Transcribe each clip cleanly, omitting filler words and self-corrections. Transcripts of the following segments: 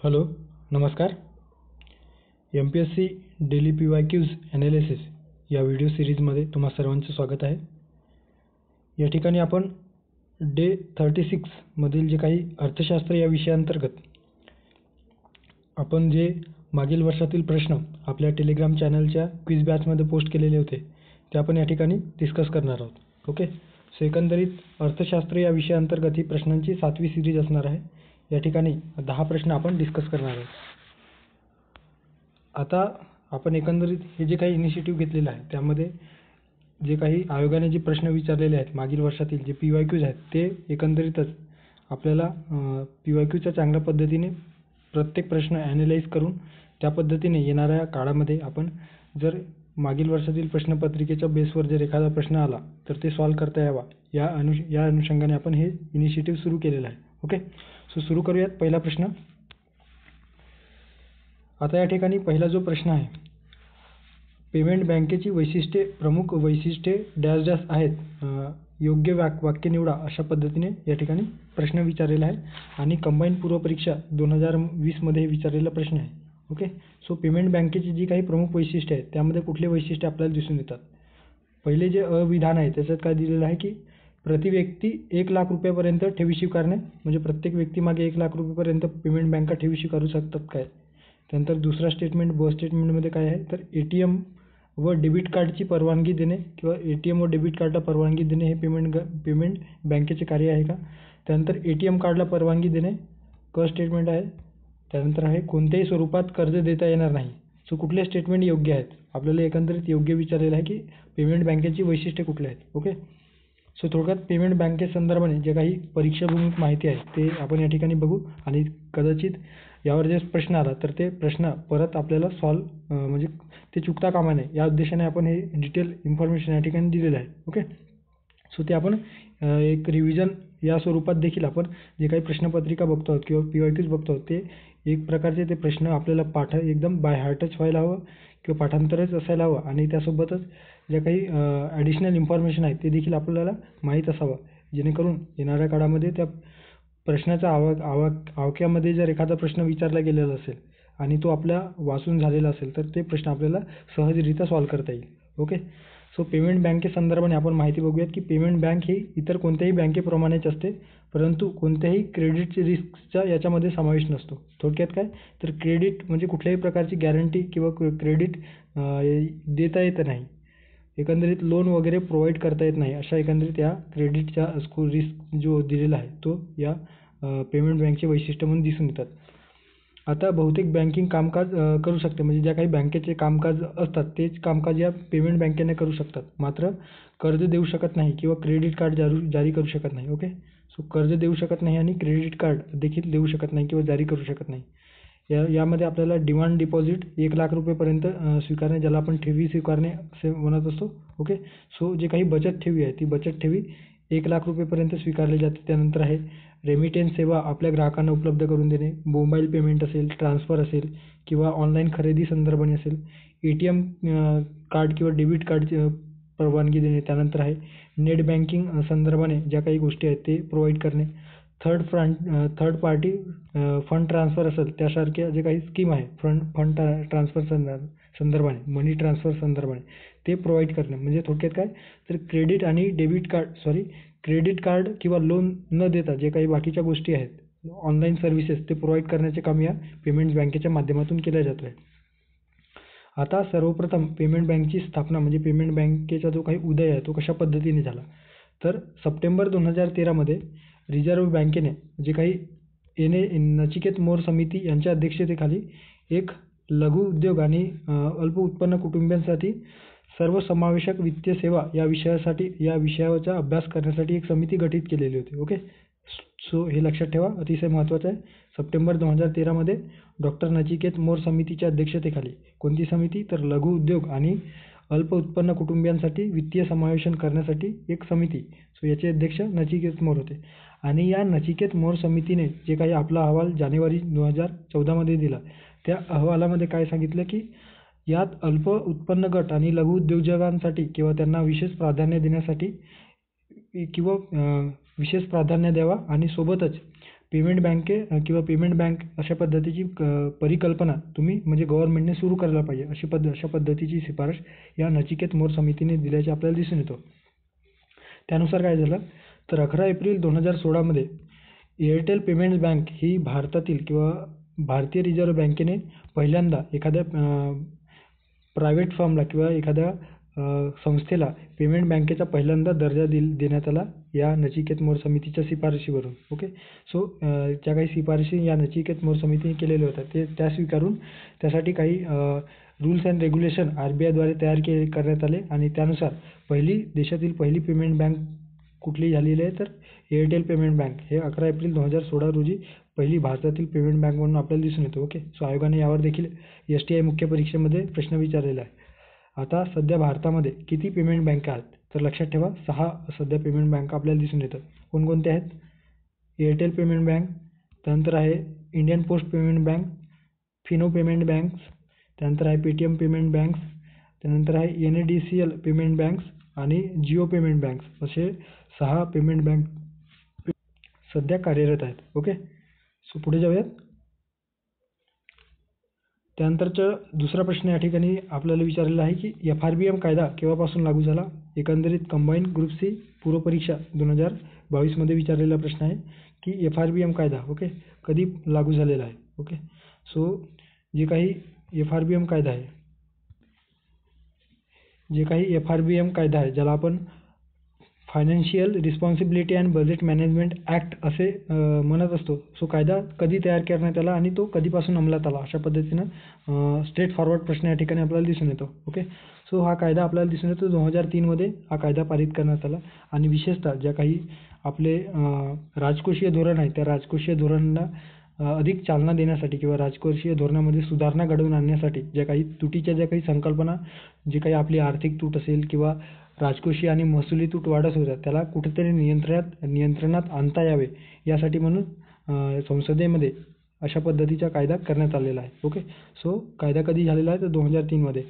Hello, नमस्कार. MPSC daily PYQs analysis या video सिरीजमध्ये तुम्हा सर्वांचं स्वागत आहे. या ठिकाणी आपण डे 36 मधील जे काही अर्थशास्त्र या विषयाअंतर्गत आपण जे मागील वर्षातील प्रश्न आपल्या टेलिग्राम चॅनलच्या क्विज बॅचमध्ये पोस्ट केलेले होते ते आपण या ठिकाणी डिस्कस करणार आहोत. ओके, सो एकंदरीत अर्थशास्त्र या विषयाअंतर्गत ही प्रश्नांची 7वी सिरीज असणार आहे. या ठिकाणी 10 प्रश्न आपण डिस्कस करणार आहोत. आता आपण एकंदरीत हे जे काही इनिशिएटिव्ह घेतलेलं आहे त्यामध्ये जे काही आयोगाने जे प्रश्न विचारलेले आहेत मागील वर्षातील जे PYQs आहेत ते एकंदरीतच आपल्याला PYQच्या चांगल्या पद्धतीने प्रत्येक प्रश्न ॲनालाइज करून त्या पद्धतीने येणाऱ्या काळामध्ये आपण जर मागील वर्षातील प्रश्नपत्रिकेच्या बेसवर जर एखादा प्रश्न आला तर ते सॉल्व्ह करता यावा या अनुषंगाने आपण हे इनिशिएटिव्ह सुरू केलेलं आहे. ओके, सो सुरू करूयात. पहिला प्रश्न. आता या ठिकाणी पहिला जो प्रश्न आहे, पेमेंट बँकेची वैशिष्ट्ये, प्रमुख वैशिष्ट्ये डॅश डॅश आहेत, योग्य वाक्य निवडा अशा पद्धतीने या ठिकाणी प्रश्न विचारलेला आहे आणि कंबाईन पूर्वपरीक्षा 2020 मध्ये विचारलेला प्रश्न आहे. ओके, सो पेमेंट बँकेची जी काही प्रमुख वैशिष्ट्ये आहेत त्यामध्ये कुठले वैशिष्ट्य आपल्याला दिसून येतात. पहिले जे अविधान आहे त्याच्यात काय दिलेलं आहे की प्रति व्यक्ती 1 लाख रुपयापर्यंत ठेवी स्वीकारणे, म्हणजे प्रत्येक व्यक्तीमागे 1 लाख रुपयापर्यंत पेमेंट बँका ठेवी स्वीकारू शकतात काय. त्यानंतर दुसरा स्टेटमेंट ब स्टेटमेंटमध्ये काय आहे तर ATM व डेबिट कार्डची परवानगी देणे किंवा ATM व डेबिट कार्डला परवानगी देणे हे पेमेंट बँकेचे कार्य आहे का. त्यानंतर ATM कार्डला परवानगी देणे क स्टेटमेंट आहे. त्यानंतर आहे कोणत्याही स्वरूपात कर्ज देता येणार नाही. सो कुठले स्टेटमेंट योग्य आहेत, आपल्याला एकंदरीत योग्य विचारलेलं आहे की पेमेंट बँकेची वैशिष्ट्ये कुठले आहेत. ओके, सो थोडक्यात पेमेंट बँकेसंदर्भाने जे काही परीक्षाभिमुख माहिती आहे ते आपण या ठिकाणी बघू आणि कदाचित यावर जे प्रश्न आला तर ते प्रश्न परत आपल्याला म्हणजे ते चुकता कामा नये या उद्देशाने आपण हे डिटेल इन्फॉर्मेशन या ठिकाणी दिलेलं आहे. ओके, सो ते आपण एक रिव्हिजन या स्वरूपात देखील आपण जे काही प्रश्नपत्रिका बघतो आहोत किंवा PYQs बघतो आहोत ते एक प्रकारचे ते प्रश्न आपल्याला एकदम बाय हार्टच व्हायला हवं किंवा पाठांतरच असायला हवं आणि त्यासोबतच ज्या काही ॲडिशनल इन्फॉर्मेशन आहे ते देखील आपल्याला माहीत असावं, जेणेकरून येणाऱ्या काळामध्ये त्या प्रश्नाच्या आवाक्यामध्ये जर एखादा प्रश्न विचारला गेलेला असेल आणि तो आपल्या वाचून झालेला असेल तर ते प्रश्न आपल्याला सहजरित्या सॉल्व्ह करता येईल. ओके, सो पेमेंट बँकेसंदर्भाने आपण माहिती बघूयात की पेमेंट बँक ही इतर कोणत्याही बँकेप्रमाणेच असते, परंतु कोणत्याही क्रेडिट रिस्कचा याच्यामध्ये समावेश नसतो. थोडक्यात काय तर क्रेडिट म्हणजे कुठल्याही प्रकारची गॅरंटी किंवा क्रेडिट देता येत नाही, एकंदरीत लोन वगैरे प्रोव्हाइड करता येत नाही, अशा एकंदरीत या क्रेडिटच्या रिस्क जो दिलेला आहे तो या पेमेंट बँकचे वैशिष्ट्य म्हणून दिसून येतात. आता बहुतेक बँकिंग कामकाज करू शकते, म्हणजे ज्या काही बँकेचे कामकाज असतात तेच कामकाज या पेमेंट बँकेने करू शकतात, मात्र कर्ज देऊ शकत नाही किंवा क्रेडिट कार्ड जारी करू शकत नाही. ओके, सो कर्ज देऊ शकत नाही आणि क्रेडिट कार्ड देखील देऊ शकत नाही किंवा जारी करू शकत नाही. यामध्ये आपल्याला डिमांड डिपॉझिट 1 लाख रुपयेपर्यंत स्वीकारणे, ज्याला आपण ठेवी स्वीकारणे असे म्हणत असतो. ओके, सो जे काही बचत ठेवी आहे ती बचत ठेवी 1 लाख रुपयेपर्यंत स्वीकारली जाते. त्यानंतर आहे रेमिटेन्स सेवा आपल्या ग्राहकांना उपलब्ध करून देणे, मोबाईल पेमेंट असेल, ट्रान्सफर असेल किंवा ऑनलाईन खरेदी संदर्भाने असेल, ATM कार्ड किंवा डेबिट कार्डची परवानगी देणे. त्यानंतर आहे नेट बँकिंग संदर्भाने ज्या काही गोष्टी आहेत ते प्रोव्हाइड करणे. थर्ड पार्टी फंड ट्रान्सफर असेल त्यासारख्या जे काही स्कीम आहे फंड ट्रान्सफर संदर्भाने, मनी ट्रान्सफर संदर्भाने ते प्रोव्हाइड करणे. म्हणजे थोडक्यात काय तर क्रेडिट कार्ड किंवा लोन न देता जे काही बाकीच्या गोष्टी आहेत ऑनलाईन सर्व्हिसेस ते प्रोव्हाइड करण्याचे काम या पेमेंट्स बँकेच्या माध्यमातून केलं जातं आहे. आता सर्वप्रथम पेमेंट बँकची स्थापना म्हणजे पेमेंट बँकेचा जो काही उदय आहे तो कशा पद्धतीने झाला तर सप्टेंबर 2013 मध्ये रिझर्व्ह बँकेने जे काही नचिकेत मोर समिती यांच्या अध्यक्षतेखाली एक लघु उद्योग आणि अल्प उत्पन्न कुटुंबियांसाठी सर्वसमावेशक वित्तीय सेवा या विषयाचा अभ्यास करण्यासाठी एक समिती गठीत केलेली होती. ओके, सो हे लक्षात ठेवा, अतिशय महत्त्वाचं आहे. सप्टेंबर 2013 मध्ये डॉक्टर नचिकेत मोर समितीच्या अध्यक्षतेखाली कोणती समिती तर लघु उद्योग आणि अल्प उत्पन्न कुटुंबियांसाठी वित्तीय समावेशन करण्यासाठी एक समिती. सो याचे अध्यक्ष नचिकेत मोर होते आणि या नचिकेत मोर समितीने जे काही आपला अहवाल जानेवारी 2014 मध्ये दिला त्या अहवालामध्ये काय सांगितलं की यात अल्प उत्पन्न गट आणि लघु उद्योजकांसाठी किंवा त्यांना विशेष प्राधान्य देण्यासाठी किंवा विशेष प्राधान्य द्यावा आणि सोबतच पेमेंट किंवा पेमेंट बँक अशा पद्धतीची परिकल्पना तुम्ही म्हणजे गव्हर्नमेंटने सुरू करायला पाहिजे अशा पद्धतीची शिफारस या नचिकेत मोर समितीने दिल्याचे आपल्याला दिसून येतो. त्यानुसार काय झालं तर 11 एप्रिल 2016 मध्ये एअरटेल पेमेंट्स बँक ही भारतातील किंवा भारतीय रिझर्व्ह बँकेने पहिल्यांदा एखाद्या प्रायव्हेट फर्मला किंवा एखाद्या संस्थेला पेमेंट बँकेचा पहिल्यांदा दर्जा देण्यात आला या नचिकेत मोर समितीच्या शिफारशीवरून. ओके. सो ज्या काही शिफारशी या नचिकेत मोर समितीने केलेल्या होत्या त्या स्वीकारून त्यासाठी काही रूल्स अँड रेग्युलेशन RBI द्वारे तयार करण्यात आले आणि त्यानुसार देशातील पहिली पेमेंट बँक कुठली झालेली आहे तर एअरटेल पेमेंट बँक हे 11 एप्रिल 2016 रोजी पहिली भारतातील पेमेंट बँक म्हणून आपल्याला दिसून येतो. ओके. सो आयोगाने यावर देखील STI मुख्य परीक्षेमध्ये प्रश्न विचारलेला आहे. आता सध्या भारतामध्ये किती पेमेंट बँका आहेत तर लक्षात ठेवा 6 सध्या पेमेंट बँका आपल्याला दिसून येतात. कोणकोणत्या आहेत? एअरटेल पेमेंट बँक, त्यानंतर आहे Indian post payment bank, Fino payment banks, त्यानंतर आहे पेटीएम पेमेंट बँक्स, त्यानंतर आहे NADCL पेमेंट बँक्स आणि जिओ पेमेंट बँक्स असे 6 पेमेंट बँक सध्या कार्यरत आहेत. ओके. सो पुढे जाऊयात. त्यानंतरचा दुसरा प्रश्न या ठिकाणी आपल्याला विचारलेला आहे की FRBM कायदा केव्हापासून लागू झाला? एकंदरीत कंबाईंड ग्रुप सी पूर्व परीक्षा 2022 मध्ये विचारलेला प्रश्न आहे की FRBM कायदा ओके कधी लागू झालेला आहे. ओके. सो जे काही FRBM कायदा आहे ज्याला आपण financial responsibility and budget management act असे म्हणत असतो. सो कायदा कधी तयार करण्यात आला आणि तो कधीपासून अंमलात आला अशा पद्धतीनं स्ट्रेट फॉरवर्ड प्रश्न या ठिकाणी आपल्याला दिसून येतो. ओके. सो हा कायदा आपल्याला दिसून येतो 2003 मध्ये हा कायदा पारित करण्यात आला आणि विशेषतः ज्या काही आपले राजकोषीय धोरण आहे त्या राजकोषीय धोरणांना अधिक चालना देण्यासाठी किंवा राजकोषीय धोरणामध्ये सुधारणा घडवून आणण्यासाठी ज्या काही संकल्पना जी काही आपली आर्थिक तूट असेल किंवा राजकोषीय आणि महसुली तूट वाढत होत्या त्याला कुठेतरी नियंत्रणात आणता यावे यासाठी म्हणून संसदेमध्ये अशा पद्धतीचा कायदा करण्यात आलेला आहे. ओके. सो कायदा कधी झालेला आहे तर 2003 मध्ये.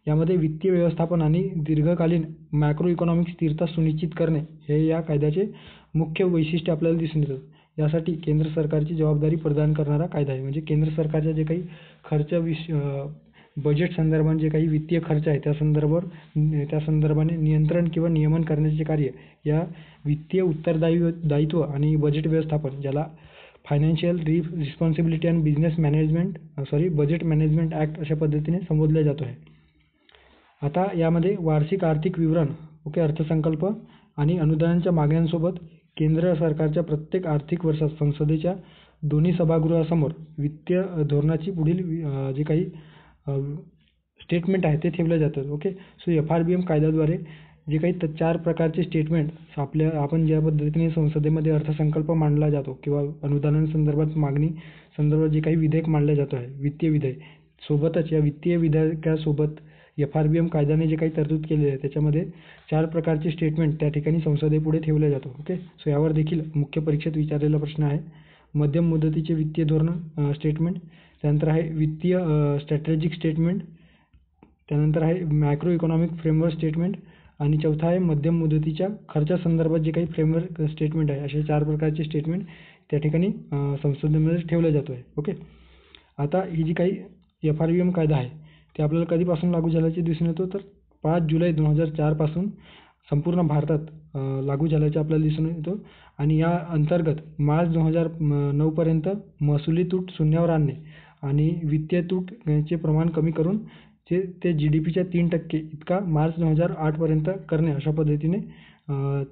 यामध्ये वित्तीय व्यवस्थापन आणि दीर्घकालीन मॅक्रो इकॉनॉमिक स्थिरता सुनिश्चित करणे हे या कायद्याचे मुख्य वैशिष्ट्य आपल्याला दिसून येतात. यासाठी केंद्र सरकारची जबाबदारी प्रदान करणारा कायदा आहे. म्हणजे केंद्र सरकारच्या जे काही बजेट संदर्भात जे काही वित्तीय खर्च आहे त्या संदर्भाने नियंत्रण किंवा नियमन करण्याचे कार्य या वित्तीय उत्तरदायित्व आणि बजेट व्यवस्थापन ज्याला financial responsibility and budget management act अशा पद्धतीने संबोधला जातो आहे. आता यामध्ये वार्षिक आर्थिक विवरण ओके अर्थसंकल्प आणि अनुदानाच्या मागण्यांसोबत केंद्र सरकारच्या प्रत्येक आर्थिक वर्षात संसदेच्या दोन्ही सभागृहासमोर वित्तीय धोरणाची पुढील जे काही स्टेटमेंट आहे ते ठेवले जातात. ओके. सो FRBM कायद्याद्वारे जे काही 4 प्रकारचे स्टेटमेंट आपण ज्या पद्धतीने संसदेमध्ये अर्थसंकल्प मांडला जातो किंवा अनुदानासंदर्भात मागणी संदर्भात जे काही विधेयक मांडलं जातं आहे वित्तीय विधेयक सोबतच या वित्तीय विधेयकासोबत FRBM कायद्याने जे काही तरतूद केलेली आहे त्याच्यामध्ये 4 प्रकारचे स्टेटमेंट त्या ठिकाणी संसदेपुढे ठेवले जातो. ओके. सो यावर देखील मुख्य परीक्षेत विचारलेला प्रश्न आहे. मध्यम मुदतीचे वित्तीय धोरण स्टेटमेंट, त्यानंतर आहे वित्तीय स्ट्रॅटेजिक स्टेटमेंट, त्यानंतर आहे मॅक्रो इकॉनॉमिक फ्रेमवर्क स्टेटमेंट आणि चौथा आहे मध्यम मुदतीच्या खर्चासंदर्भात जे काही फ्रेमवर्क स्टेटमेंट आहे. असे 4 प्रकारचे स्टेटमेंट त्या ठिकाणी संसदेमध्ये ठेवले जातो आहे. ओके. आता ही जी काही FRBM कायदा आहे ते आपल्याला कधीपासून लागू झाल्याचे दिसून येतो तर 5 जुलै 2004 पासून संपूर्ण भारतात लागू झाल्याचे आपल्याला दिसून येतो आणि या अंतर्गत मार्च 2009 पर्यंत महसुली तूट शून्यावर आणणे आणि वित्तीय तूटचे प्रमाण कमी करून ते GDPच्या 3% इतका मार्च 2008 पर्यंत करणे अशा पद्धतीने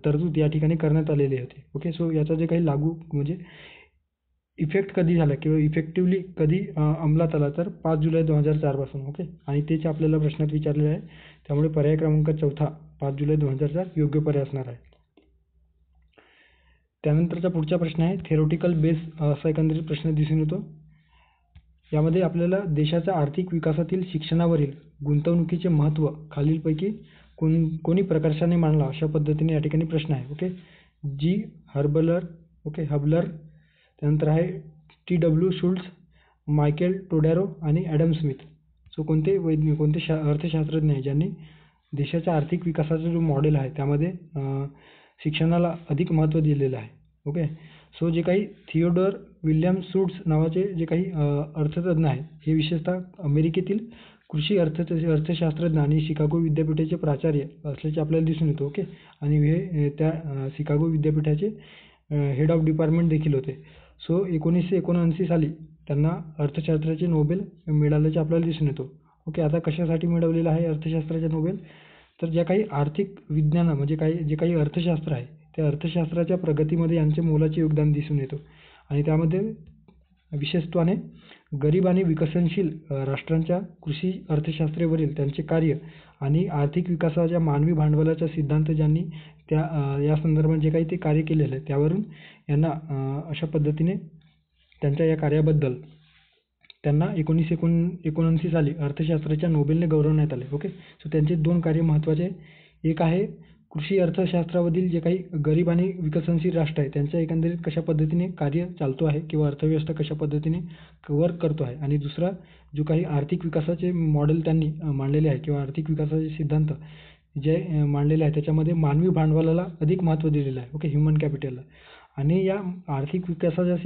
तरतूद या ठिकाणी करण्यात आलेली होती. ओके. सो याचा जे काही लागू म्हणजे इफेक्ट कधी झाला किंवा इफेक्टिव्हली कधी अंमलात आला तर 5 जुलै 2004 पासून. ओके. आणि तेच आपल्याला प्रश्नात विचारलेले आहे. त्यामुळे पर्याय क्रमांक 4 5 जुलै 2004 योग्य पर्याय असणार आहे. त्यानंतरचा पुढचा प्रश्न आहे थेरोटिकल बेस असा एकंदरीत प्रश्न दिसून येतो. यामध्ये आपल्याला देशाच्या आर्थिक विकासातील शिक्षणावरील गुंतवणुकीचे महत्त्व खालीलपैकी कोणी प्रकर्षाने मांडला अशा पद्धतीने या ठिकाणी प्रश्न आहे. ओके. हबलर, त्यानंतर आहे TW शुल्ट्झ, मायकेल टोडॅरो आणि ॲडम स्मिथ. सो कोणते अर्थशास्त्रज्ञ आहे ज्यांनी देशाच्या आर्थिक विकासाचा जो मॉडेल आहे त्यामध्ये शिक्षणाला अधिक महत्त्व दिलेलं आहे. ओके. सो जे काही थिओडोर विल्यम शुट्झ नावाचे जे काही अर्थतज्ञ आहेत, हे विशेषतः अमेरिकेतील कृषी अर्थशास्त्रज्ञ आणि शिकागो विद्यापीठाचे प्राचार्य असल्याचे आपल्याला दिसून येतो. ओके. आणि हे त्या शिकागो विद्यापीठाचे हेड ऑफ डिपार्टमेंट देखील होते. सो 1979 साली त्यांना अर्थशास्त्राचे नोबेल मिळाल्याचे आपल्याला दिसून येतो. ओके. आता कशासाठी मिळवलेलं आहे अर्थशास्त्राचे नोबेल? तर ज्या काही आर्थिक विज्ञान म्हणजे जे काही अर्थशास्त्र आहे, त्या अर्थशास्त्राच्या प्रगतीमध्ये यांचे मोलाचे योगदान दिसून येतो. आणि त्यामध्ये विशेषत्वाने गरीब आणि विकसनशील राष्ट्रांच्या कृषी अर्थशास्त्रावरील त्यांचे कार्य आणि आर्थिक विकासाच्या मानवी भांडवलाचा सिद्धांत ज्यांनी या संदर्भात जे काही ते कार्य केलेलं आहे, त्यावरून यांना अशा पद्धतीने त्यांच्या या कार्याबद्दल त्यांना 1979 साली अर्थशास्त्राच्या नोबेलने गौरवण्यात आले. ओके. सो त्यांचे 2 कार्य महत्त्वाचे. एक आहे कृषी अर्थशास्त्रामधील जे काही गरीब आणि विकसनशील राष्ट्र आहे, त्यांच्या एकंदरीत कशा पद्धतीने कार्य चालतो आहे किंवा अर्थव्यवस्था कशा पद्धतीने वर्क करतो आहे. आणि दुसरा जो काही आर्थिक विकासाचे मॉडेल त्यांनी मांडलेले आहे किंवा आर्थिक विकासाचे सिद्धांत जे मांडलेले आहे, त्याच्यामध्ये मानवी भांडवलाला अधिक महत्त्व दिलेलं आहे. ओके. ह्युमन कॅपिटलला. आणि या आर्थिक विकासाच्या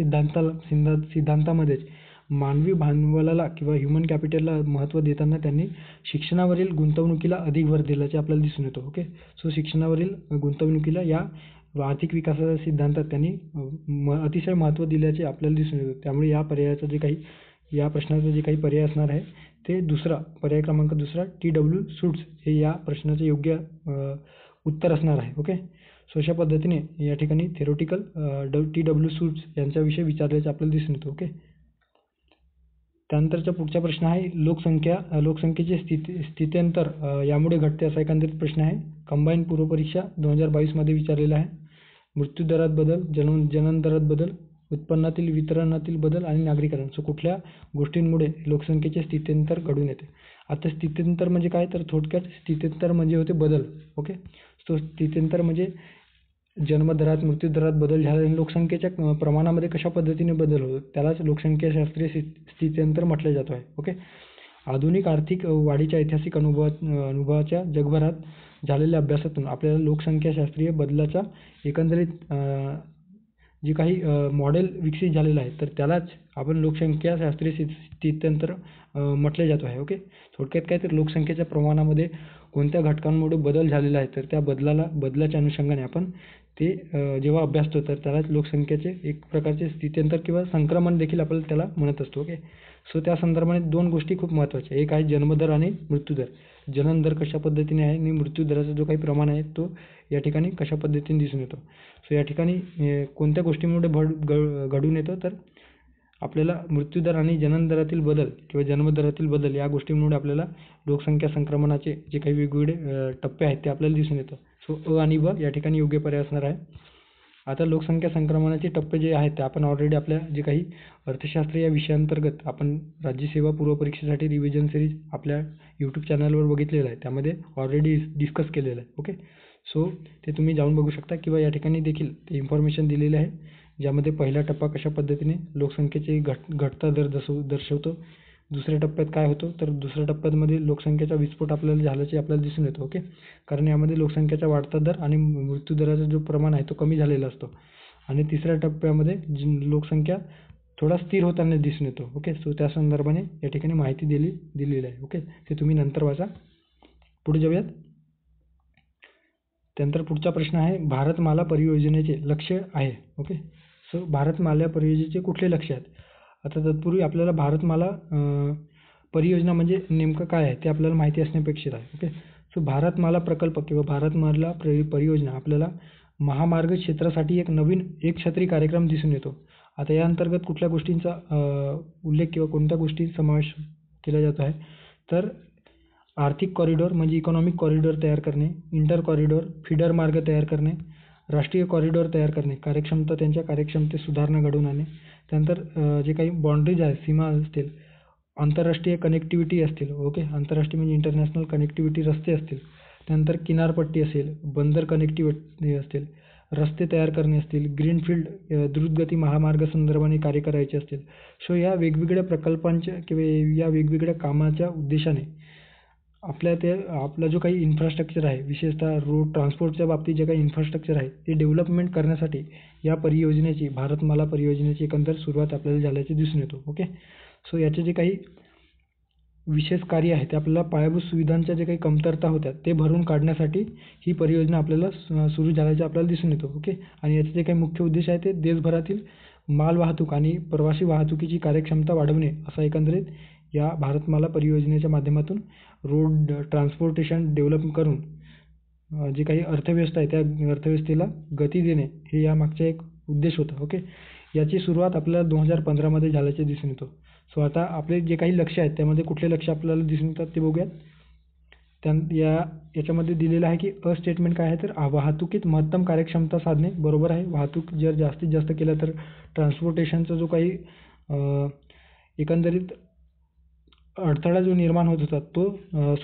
सिद्धांतामध्येच मानवी भांडवलाला किंवा ह्युमन कॅपिटलला महत्त्व देताना त्यांनी शिक्षणावरील गुंतवणुकीला अधिक भर दिल्याचे आपल्याला दिसून येतो. ओके. सो शिक्षणावरील गुंतवणुकीला या आर्थिक विकासाच्या सिद्धांतात त्यांनी अतिशय महत्त्व दिल्याचे आपल्याला दिसून येतो. त्यामुळे या प्रश्नाचा जे काही पर्याय असणार आहे, ते पर्याय क्रमांक 2 T.W. शुट्झ हे या प्रश्नाचे योग्य उत्तर असणार आहे. ओके. सो अशा पद्धतीने या ठिकाणी थेरोटिकल T.W. शुट्झ यांच्याविषयी विचारल्याचे आपल्याला दिसून येतो. ओके. त्यानंतरचा पुढचा प्रश्न आहे लोकसंख्येचे स्थित्यंतर यामुळे घटते, असा एकंदरीत प्रश्न आहे. कंबाईन पूर्वपरीक्षा 2022 मध्ये विचारलेला आहे. मृत्यूदरात बदल, जनन दरात बदल, उत्पन्नातील वितरणातील बदल आणि नागरीकरण. सो कुठल्या गोष्टींमुळे लोकसंख्येचे स्थित्यंतर घडून येते? आता स्थित्यंतर म्हणजे काय? तर थोडक्यात स्थित्यंतर म्हणजे होते बदल. ओके. सो स्थित्यंतर म्हणजे जन्मदरात, मृत्यूदरात बदल झाल्याने लोकसंख्येच्या प्रमाणामध्ये कशा पद्धतीने बदल होतो, त्यालाच लोकसंख्याशास्त्रीय स्थित्यंतर म्हटले जातो आहे. ओके. आधुनिक आर्थिक वाढीच्या ऐतिहासिक अनुभवाच्या जगभरात झालेल्या अभ्यासातून आपल्याला लोकसंख्याशास्त्रीय बदलाचा एकंदरीत जे काही मॉडेल विकसित झालेलं आहे, तर त्यालाच आपण लोकसंख्याशास्त्रीय स्थित्यंतर म्हटले जातो आहे. ओके. थोडक्यात काय, तर लोकसंख्येच्या प्रमाणामध्ये कोणत्या घटकांमुळे बदल झालेला आहे, तर त्या बदलाच्या अनुषंगाने आपण ते जेव्हा अभ्यासतो, तर त्यालाच लोकसंख्येचे एक प्रकारचे स्थित्यंतर किंवा संक्रमण देखील आपण त्याला म्हणत असतो. ओके. सो त्या संदर्भाने 2 गोष्टी खूप महत्त्वाच्या. एक आहे जन्मदर आणि मृत्यूदर. जनन दर कशा पद्धतीने आहे आणि मृत्यूदराचा जो काही प्रमाण आहे, तो या ठिकाणी कशा पद्धतीने दिसून येतो. सो या ठिकाणी कोणत्या गोष्टीमुळे घडून येतो, तर आपल्याला मृत्यूदर आणि जनन दरातील बदल किंवा जन्मदरातील बदल या गोष्टींमुळे आपल्याला लोकसंख्या संक्रमणाचे जे काही वेगवेगळे टप्पे आहेत, ते आपल्याला दिसून येतं. सो अ आणि ब या ठिकाणी योग्य पर्याय असणार आहे. आता लोकसंख्या संक्रमणाचे टप्पे जे आहेत, ते आपण ऑलरेडी आपल्या जे काही अर्थशास्त्र या विषयाअंतर्गत आपण राज्यसेवा पूर्वपरीक्षेसाठी रिव्हिजन सिरीज आपल्या यूट्यूब चॅनलवर बघितलेलं आहे. त्यामध्ये ऑलरेडी डिस्कस केलेलं आहे. ओके. सो ते तुम्ही जाऊन बघू शकता किंवा या ठिकाणी देखील ते इन्फॉर्मेशन दिलेले आहे, ज्यामध्ये पहिला टप्पा कशा पद्धतीने लोकसंख्येचे घटता दर दर्शवतो. दुसऱ्या टप्प्यात काय होतं, तर दुसऱ्या टप्प्यामध्ये लोकसंख्येचा विस्फोट आपल्याला झाल्याचे आपल्याला दिसून येतो. ओके. कारण यामध्ये लोकसंख्येचा वाढता दर आणि मृत्यूदराचा जो प्रमाण आहे, तो कमी झालेला असतो. आणि तिसऱ्या टप्प्यामध्ये लोकसंख्या थोडा स्थिर होताना दिसून येतो. ओके. सो त्या संदर्भाने या ठिकाणी माहिती दिलेली आहे. ओके. ते तुम्ही नंतर वाचा. पुढे जाऊयात. त्यानंतर पुढचा प्रश्न आहे भारतमाला परियोजनेचे लक्ष्य आहे. ओके. सो भारतमाला परियोजनेचे कुठले लक्ष्य आहेत? आता तत्पूर्वी आपल्याला भारतमाला परियोजना म्हणजे नेमकं काय आहे, ते आपल्याला माहिती असणे अपेक्षित आहे. ओके. सो भारतमाला प्रकल्प किंवा भारतमाला परियोजना आपल्याला महामार्ग क्षेत्रासाठी एक नवीन एकछत्री कार्यक्रम दिसून येतो. आता या अंतर्गत कुठल्या गोष्टींचा उल्लेख किंवा कोणत्या गोष्टींचा समावेश केला जातो आहे, तर आर्थिक कॉरिडॉर म्हणजे इकॉनॉमिक कॉरिडॉर तयार करणे, इंटर कॉरिडॉर, फीडर मार्ग तयार करणे, राष्ट्रीय कॉरिडॉर तयार करणे, त्यांच्या कार्यक्षमतेत सुधारणा घडवून आणणे. त्यानंतर जे काही बाउंड्रीज आहेत, सीमा असतील, आंतरराष्ट्रीय कनेक्टिव्हिटी असतील. ओके. आंतरराष्ट्रीय म्हणजे इंटरनॅशनल कनेक्टिव्हिटी रस्ते असतील. त्यानंतर किनारपट्टी असेल, बंदर कनेक्टिव्हिटी असतील, रस्ते तयार करणे असतील, ग्रीनफील्ड द्रुतगती महामार्ग संदर्भाने कार्य करायचे असतील. सो या वेगवेगळ्या प्रकल्पांच्या किंवा या वेगवेगळ्या कामाच्या उद्देशाने आपला जो काही इन्फ्रास्ट्रक्चर आहे, विशेषतः रोड ट्रान्सपोर्टच्या बाबतीत जे काही इन्फ्रास्ट्रक्चर आहे, ते डेव्हलपमेंट करण्यासाठी या परियोजनेची, भारतमाला परियोजनेची एकंदर सुरुवात आपल्याला झाल्याचे दिसून येतो. ओके. सो याचे जे काही विशेष कार्य आहे ते आपल्याला पायाभूत सुविधांच्या जे काही कमतरता होत्या ते भरून काढण्यासाठी ही परियोजना आपल्याला सुरू झाल्याचे आपल्याला दिसून येतो. ओके. आणि याचे जे काही मुख्य उद्देश आहे ते देशभरातील मालवाहतूक आणि प्रवासी वाहतुकीची कार्यक्षमता वाढवणे असा एकंदरीत या भारतमाला परियोजनेच्या माध्यमातून रोड ट्रान्सपोर्टेशन डेव्हलप करून जी काही अर्थव्यवस्था आहे त्या अर्थव्यवस्थेला गती देणे हे यामागचा एक उद्देश होता. ओके. याची सुरुवात आपल्याला 2015 मध्ये झाल्याचे दिसून येतो. सो आता आपले जे काही लक्ष्य आहेत त्यामध्ये कुठले लक्ष्य आपल्याला दिसून येतात ते बघूयात. याच्यामध्ये दिलेलं आहे की स्टेटमेंट काय आहे तर वाहतुकीत महत्तम कार्यक्षमता साधणे. बरोबर आहे. वाहतूक जर जास्तीत जास्त केलं तर ट्रान्सपोर्टेशनचा जो काही एकंदरीत अडथळा जो निर्माण होत होता तो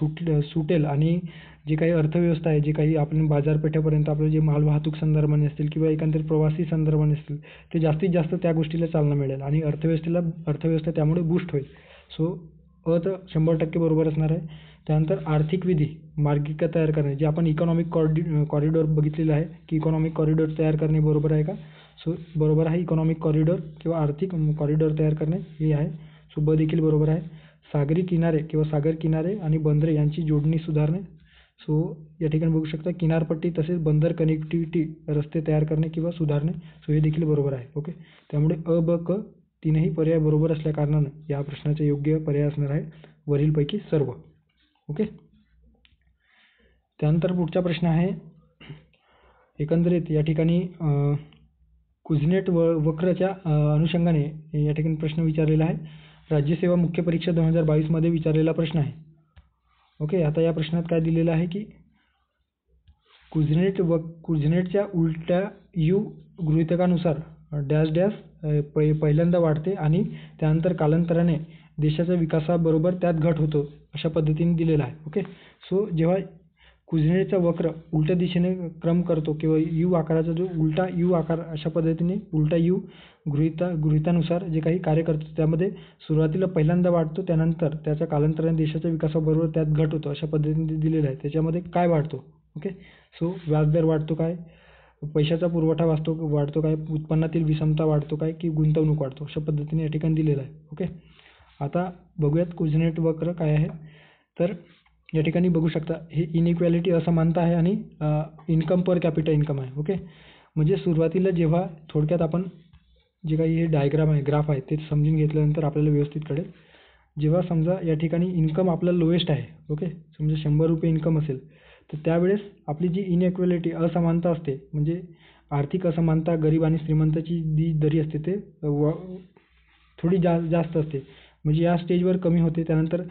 सुटेल आणि जे काही अर्थव्यवस्था आहे, जे काही आपण बाजारपेठेपर्यंत आपलं जे मालवाहतूक संदर्भाने असतील किंवा एकंदरीत प्रवासी संदर्भाने असतील ते जास्तीत जास्त त्या गोष्टीला चालना मिळेल आणि अर्थव्यवस्था त्यामुळे बूस्ट होईल. सो तर 100% बरोबर असणार आहे. त्यानंतर आर्थिक विधी मार्गिका तयार करणे, जे आपण इकॉनॉमिक कॉरिडॉर बघितलेलं आहे की इकॉनॉमिक कॉरिडॉर तयार करणे बरोबर आहे का. सो बरोबर आहे. इकॉनॉमिक कॉरिडॉर किंवा आर्थिक कॉरिडॉर तयार करणे हे आहे. सो ब देखील बरोबर आहे. सागरी किनारे किंवा सागर किनारे आणि बंदरे यांची जोडणी सुधारणे. सो या ठिकाणी बघू शकता किनारपट्टी तसेच बंदर कनेक्टिव्हिटी रस्ते तयार करणे किंवा सुधारणे. सो हे देखील बरोबर आहे. ओके. त्यामुळे अ, ब, क तीनही पर्याय बरोबर असल्या कारणानं या प्रश्नाचे योग्य पर्याय असणार आहे वरीलपैकी सर्व. ओके. त्यानंतर पुढचा प्रश्न आहे एकंदरीत या ठिकाणी कुझनेट वक्रच्या अनुषंगाने या ठिकाणी प्रश्न विचारलेला आहे. राज्यसेवा मुख्य परीक्षा 2022 मध्ये विचारलेला प्रश्न आहे. ओके. आता या प्रश्नात काय दिलेलं आहे की कुझनेटच्या उलट्या यू गृहीतकानुसार डॅश डॅश पहिल्यांदा वाढते आणि त्यानंतर कालांतराने देशाच्या विकासाबरोबर त्यात घट होतो अशा पद्धतीने दिलेला आहे. ओके. सो जेव्हा कुझनेटचा वक्र उलट्या दिशेने क्रम करतो किंवा यू आकाराचा जो उलटा यू आकार अशा पद्धतीने उलटा यू गृहीतानुसार जे काही कार्य करतो त्यामध्ये सुरुवातीला पहिल्यांदा वाढतो त्यानंतर त्याच्या कालांतराने देशाच्या विकासाबरोबर त्यात घट होतो अशा पद्धतीने दिलेलं आहे. त्याच्यामध्ये काय वाढतो. ओके. सो व्याजदर वाढतो काय, पैशाचा पुरवठा वाढतो काय, उत्पन्नातील विषमता वाढतो काय की गुंतवणूक वाढतो अशा पद्धतीने या ठिकाणी दिलेलं आहे. ओके. आता बघूयात कुझनेट वक्र काय आहे. तर या ठिकाणी बघू शकता हे इनइक्वॅलिटी असमानता आहे आणि इन्कम पर कॅपिटा इन्कम आहे. ओके. म्हणजे सुरुवातीला जेव्हा थोडक्यात आपण जे काही हे डायग्राम आहे ग्राफ आहे ते समजून घेतल्यानंतर आपल्याला व्यवस्थित कळेल. जेव्हा समजा या ठिकाणी इन्कम आपला लोएस्ट आहे. ओके. समजा 100 रुपये इन्कम असेल तर त्यावेळेस आपली जी इनइक्वॅलिटी असमानता असते म्हणजे आर्थिक असमानता गरीब आणि श्रीमंताची जी दरी असते ते थोडी जास्त असते. म्हणजे या स्टेजवर कमी होते. त्यानंतर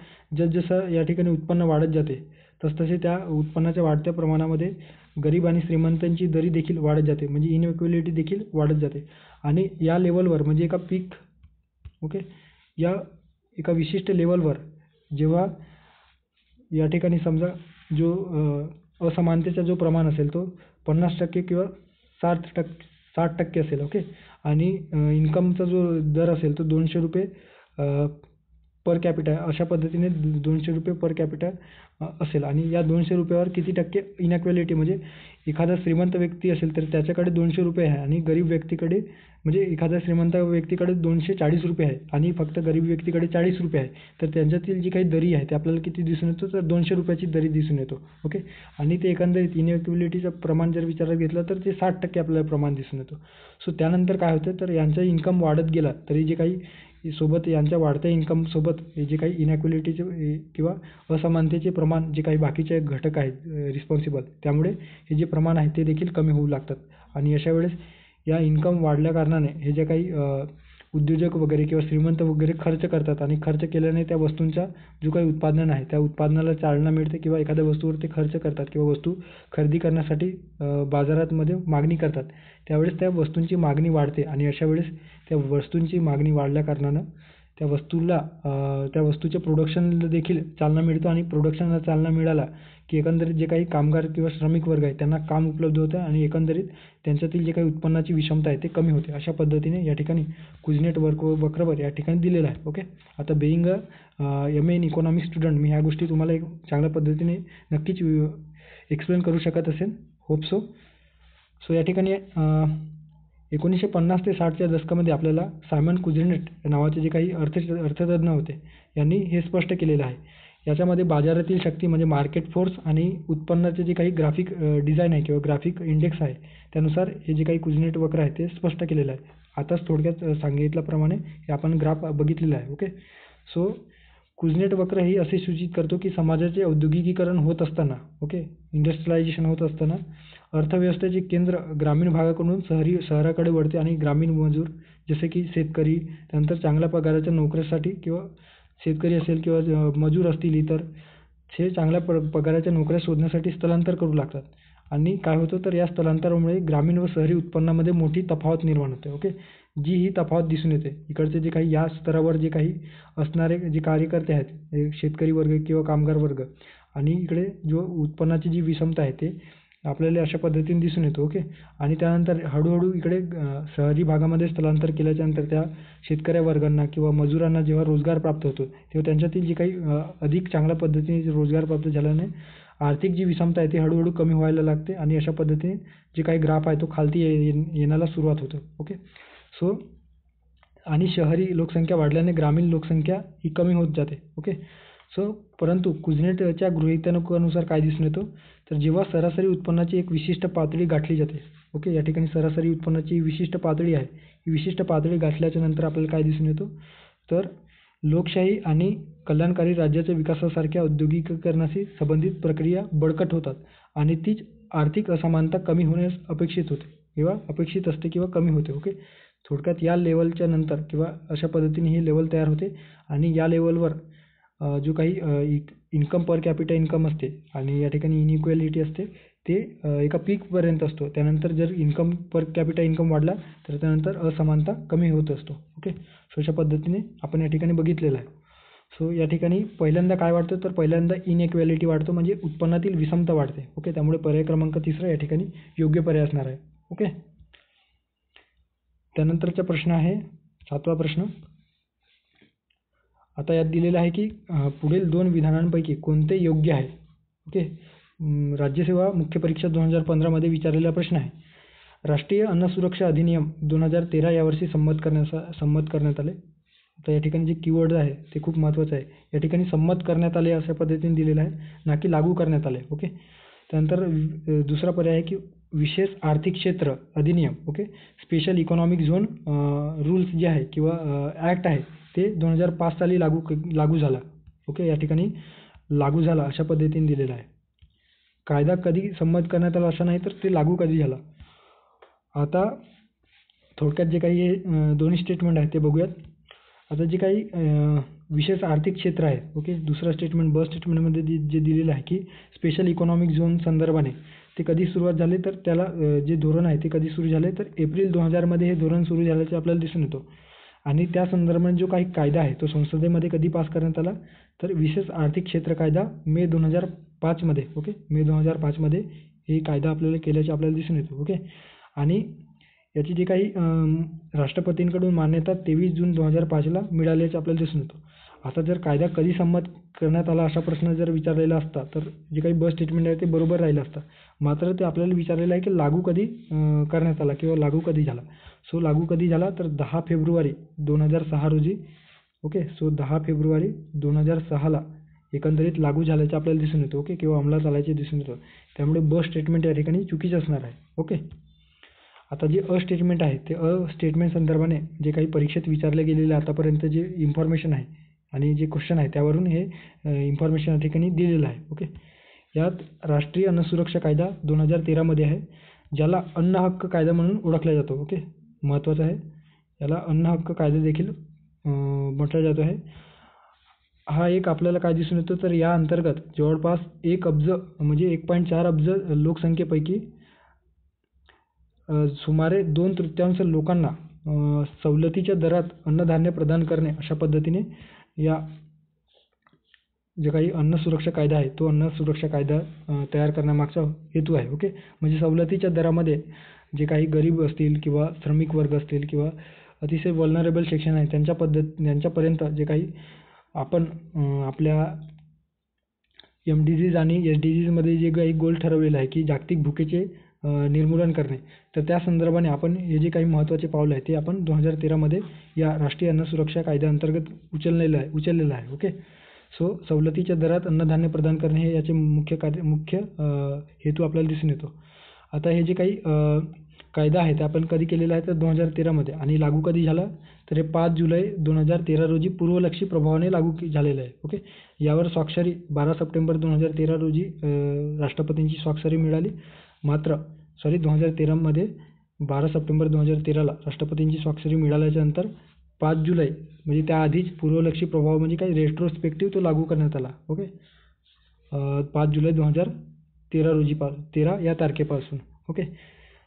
जसं या ठिकाणी उत्पन्न वाढत जाते तसतसे त्या उत्पन्नाच्या वाढत्या प्रमाणामध्ये गरीब आणि श्रीमंतांची दरी देखील वाढत जाते म्हणजे इनइक्वॅलिटी देखील वाढत जाते. आणि या लेवलवर म्हणजे एका पीक ओके या एका विशिष्ट लेवलवर जेव्हा या ठिकाणी समजा जो असमानतेचा जो प्रमाण असेल तो 50% किंवा 60% असेल. ओके. आणि इन्कमचा जो दर असेल तो 200 रुपये पर कॅपिटा अशा पद्धतीने 200 रुपये पर कॅपिटा असेल आणि या 200 रुपयावर किती टक्के इनइक्वॅलिटी म्हणजे एखादा श्रीमंत व्यक्ती असेल तर त्याच्याकडे 200 रुपये आहे आणि गरीब व्यक्तीकडे म्हणजे एखाद्या श्रीमंत व्यक्तीकडे 240 रुपये आहे आणि फक्त गरीब व्यक्तीकडे 40 रुपये आहे. तर त्यांच्यातील जी काही दरी आहे ते आपल्याला किती दिसून येतो तर 200 रुपयाची दरी दिसून येतो. ओके. आणि ते एकंदरीत इनइक्वॅलिटीचं प्रमाण जर विचारात घेतलं तर ते 60% आपल्याला प्रमाण दिसून येतो. सो त्यानंतर काय होतं तर यांचा इन्कम वाढत गेला तरी जे काही सोबत यांच्या वाढत्या इन्कमसोबत जे काही इनइक्वॅलिटीचे किंवा असमानतेचे प्रमाण जे काही बाकीचे घटक आहेत रिस्पॉन्सिबल त्यामुळे हे जे प्रमाण आहे ते देखील कमी होऊ लागतात. आणि अशा वेळेस या इन्कम वाढल्या कारणाने हे जे काही उद्योजक वगैरे किंवा श्रीमंत वगैरे खर्च करतात आणि खर्च केल्याने त्या वस्तूंचा जो काही उत्पादन आहे त्या उत्पादनाला चालना मिळते किंवा एखाद्या वस्तूवर ते खर्च करतात किंवा वस्तू खरेदी करण्यासाठी बाजारामध्ये मागणी करतात त्यावेळेस त्या वस्तूंची मागणी वाढते आणि अशा वेळेस त्या वस्तूंची मागणी वाढल्या कारणानं त्या वस्तूच्या प्रोडक्शनला देखील चालना मिळतो आणि प्रोडक्शनला चालना मिळाला की एकंदरीत जे काही कामगार किंवा श्रमिक वर्ग आहे त्यांना काम उपलब्ध होतं आणि एकंदरीत त्यांच्यातील जे काही उत्पन्नाची विषमता आहे ते कमी होते. अशा पद्धतीने या ठिकाणी कुझनेट वक्रवर या ठिकाणी दिलेलं आहे. ओके. आता being MA in economics student मी ह्या गोष्टी तुम्हाला एक चांगल्या पद्धतीने नक्कीच एक्सप्लेन करू शकत असेल. Hope so. सो या ठिकाणी 1950 ते 60च्या दशकामध्ये आपल्याला सायमन कुझनेट नावाचे जे काही अर्थतज्ज्ञ होते यांनी हे स्पष्ट केलेलं आहे. याच्यामध्ये बाजारातील शक्ती म्हणजे मार्केट फोर्स आणि उत्पन्नाचे जे काही ग्राफिक डिझाईन आहे किंवा ग्राफिक इंडेक्स आहे त्यानुसार हे जे काही कुझनेट वक्र आहे ते स्पष्ट केलेलं आहे. आताच थोडक्यात सांगितल्याप्रमाणे हे आपण ग्राफ बघितलेला आहे. ओके. सो कुझनेट वक्र ही असे सूचित करतो की समाजाचे औद्योगिकीकरण होत असताना, ओके, इंडस्ट्रियलायझेशन होत असताना अर्थव्यवस्थेचे केंद्र ग्रामीण भागाकडून शहराकडे वळते आणि ग्रामीण मजूर जसे की शेतकरी, त्यानंतर चांगल्या पगाराच्या नोकऱ्यासाठी किंवा शेतकरी असेल किंवा मजूर असतील इतर, हे चांगल्या पगाराच्या नोकऱ्या शोधण्यासाठी स्थलांतर करू लागतात. आणि काय होतं तर या स्थलांतरामुळे ग्रामीण व शहरी उत्पन्नामध्ये मोठी तफावत निर्माण होते. ओके. जी ही तफावत दिसून येते. इकडचे जे काही या स्तरावर जे काही असणारे जे कार्यकर्ते आहेत, हे शेतकरी वर्ग किंवा कामगार वर्ग, आणि इकडे जो उत्पन्नाची जी विषमता आहे ते आपल्याला अशा पद्धतीने दिसून येतो. ओके. आणि त्यानंतर हळूहळू इकडे शहरी भागामध्ये स्थलांतर केल्याच्यानंतर त्या शेतकरी वर्गांना किंवा मजुरांना जेव्हा रोजगार प्राप्त होतो तेव्हा त्यांच्यातील जे काही अधिक चांगल्या पद्धतीने रोजगार प्राप्त झाल्याने आर्थिक जी विषमता आहे ती हळूहळू कमी व्हायला लागते आणि अशा पद्धतीने जे काही ग्राफ आहे तो खालती येण्याला सुरुवात होतो. ओके. सो आणि शहरी लोकसंख्या वाढल्याने ग्रामीण लोकसंख्या ही कमी होत जाते. ओके. सो परंतु कुझनेटच्या गृहीतनुसार काय दिसून येतो तर जेव्हा सरासरी उत्पन्नाची एक विशिष्ट पातळी गाठली जाते, ओके, या ठिकाणी सरासरी उत्पन्नाची विशिष्ट पातळी आहे, ही विशिष्ट पातळी गाठल्याच्या नंतर आपल्याला काय दिसून येतो तर लोकशाही आणि कल्याणकारी राज्याच्या विकासासारख्या औद्योगिकीकरणाशी संबंधित प्रक्रिया बळकट होतात आणि तीच आर्थिक असमानता कमी होण्यास अपेक्षित होते किंवा अपेक्षित असते किंवा कमी होते. ओके. थोडक्यात या लेवलच्या नंतर किंवा अशा पद्धतीने ही लेवल तयार होते आणि या लेवलवर जो काही इन्कम पर कॅपिटा इन्कम असते आणि या ठिकाणी इनइक्वॅलिटी असते ते एका पीकपर्यंत असतो. त्यानंतर जर इन्कम पर कॅपिटा इन्कम वाढला तर त्यानंतर असमानता कमी होत असतो. ओके. सो अशा पद्धतीने आपण या ठिकाणी बघितलेलं आहे. सो या ठिकाणी पहिल्यांदा काय वाढतं तर पहिल्यांदा इनइक्वॅलिटी वाढतो म्हणजे उत्पन्नातील विषमता वाढते. ओके. त्यामुळे पर्याय क्रमांक 3 या ठिकाणी योग्य पर्याय असणार आहे. ओके. त्यानंतरचा प्रश्न आहे 7वा प्रश्न. आता यात दिलेलं आहे की पुढील 2 विधानांपैकी कोणते योग्य आहे. ओके. राज्यसेवा मुख्य परीक्षा 2015 मध्ये विचारलेला प्रश्न आहे. राष्ट्रीय अन्न सुरक्षा अधिनियम 2013 यावर्षी संमत करण्यात आले. तर या ठिकाणी जे कीवर्ड आहे ते खूप महत्त्वाचं आहे. या ठिकाणी संमत करण्यात आले अशा पद्धतीने दिलेलं आहे, ना की लागू करण्यात आले. ओके. त्यानंतर दुसरा पर्याय आहे की विशेष आर्थिक क्षेत्र अधिनियम, okay, special economic zone rules जे आहे किंवा ॲक्ट आहे ते 2005 साली लागू झाला. ओके. या ठिकाणी लागू झाला अशा पद्धतीने दिलेलं आहे. कायदा कधी संमत करण्यात आला असं नाही तर ते लागू कधी झाला. आता थोडक्यात जे काही हे दोन्ही स्टेटमेंट आहेत ते बघूयात. आता जे काही विशेष आर्थिक क्षेत्र आहे, ओके, दुसरा स्टेटमेंट ब स्टेटमेंटमध्ये जे दिलेलं आहे की स्पेशल इकॉनॉमिक झोन संदर्भाने ते कधी सुरुवात झाली तर त्याला जे धोरण आहे ते कधी सुरू झाले तर एप्रिल 2000 मध्ये हे धोरण सुरू झाल्याचे आपल्याला दिसून येतो. आणि त्या संदर्भात जो काही कायदा आहे तो संसदेमध्ये कधी पास करण्यात आला तर विशेष आर्थिक क्षेत्र कायदा मे 2005 मध्ये. ओके. मे 2005 मध्ये हे कायदा आपल्याला केल्याचे आपल्याला दिसून येतो. ओके. आणि याची जी काही राष्ट्रपतींकडून मान्यता 23 जून 2005ला मिळाल्याचे आपल्याला दिसून येतो. आता जर कायदा कधी संमत करण्यात आला असा प्रश्न जर विचारलेला असता तर जे काही ब स्टेटमेंट आहे ते बरोबर राहिलं असतं. मात्र ते आपल्याला विचारलेलं आहे की लागू कधी करण्यात आला किंवा लागू कधी झाला. सो लागू कधी झाला तर 10 फेब्रुवारी 2006 रोजी. ओके. सो 10 फेब्रुवारी 2006ला एकंदरीत लागू झाल्याचे आपल्याला दिसून येतो. ओके. किंवा अंमलात आल्याचे दिसून येतं. त्यामुळे ब स्टेटमेंट या ठिकाणी चुकीचं असणार आहे. ओके. आता जे अ स्टेटमेंट आहे ते अ स्टेटमेंट संदर्भाने जे काही परीक्षेत विचारले गेलेले आतापर्यंत जे इन्फॉर्मेशन आहे आणि जे क्वेश्चन आहे त्यावरून हे इन्फॉर्मेशन या ठिकाणी दिलेलं आहे. ओके. यात राष्ट्रीय अन्न सुरक्षा कायदा 2013 मध्ये आहे, ज्याला अन्न हक्क कायदा म्हणून ओळखला जातो. ओके. महत्त्वाचं आहे, याला अन्न हक्क कायदा देखील म्हटला जातो आहे. हा एक आपल्याला काय दिसून येतो तर या अंतर्गत जवळपास 1 अब्ज म्हणजे 1.4 अब्ज लोकसंख्येपैकी सुमारे 2/3 लोकांना सवलतीच्या दरात अन्नधान्य प्रदान करणे अशा पद्धतीने या जे काही अन्न सुरक्षा कायदा आहे तो अन्न सुरक्षा कायदा तयार करण्यामागचा हेतू आहे. ओके. म्हणजे सवलतीच्या दरामध्ये जे काही गरीब असतील किंवा श्रमिक वर्ग असतील किंवा अतिशय वल्नरेबल सेक्शन आहे त्यांच्यापर्यंत जे काही आपण आपल्या MDGs आणि SDGsमध्ये जे काही गोल ठरवलेलं आहे की जागतिक भुकेचे निर्मूलन करणे. तर त्या संदर्भाने आपण हे जे काही महत्त्वाचे पावलं आहे ते आपण 2013मध्ये या राष्ट्रीय अन्न सुरक्षा कायद्याअंतर्गत उचललेलं आहे. ओके. सो सवलतीच्या दरात अन्नधान्य प्रदान करणे हे याचे मुख्य हेतू आपल्याला दिसून येतो. आता हे जे काही कायदा आहे ते आपण कधी केलेला आहे तर 2013मध्ये आणि लागू कधी झाला तर हे 5 जुलै 2013 रोजी पूर्वलक्षी प्रभावाने लागू झालेलं आहे. ओके. यावर स्वाक्षरी 12 सप्टेंबर 2013 रोजी राष्ट्रपतींची स्वाक्षरी मिळाली. मात्र 2013मध्ये 12 सप्टेंबर 2013ला राष्ट्रपतींची स्वाक्षरी मिळाल्याच्या नंतर 5 जुलै म्हणजे त्याआधीच पूर्वलक्षी प्रभाव म्हणजे काही रेट्रोस्पेक्टिव्ह तो लागू करण्यात आला. ओके. 5 जुलै 2013 13 या तारखेपासून. ओके.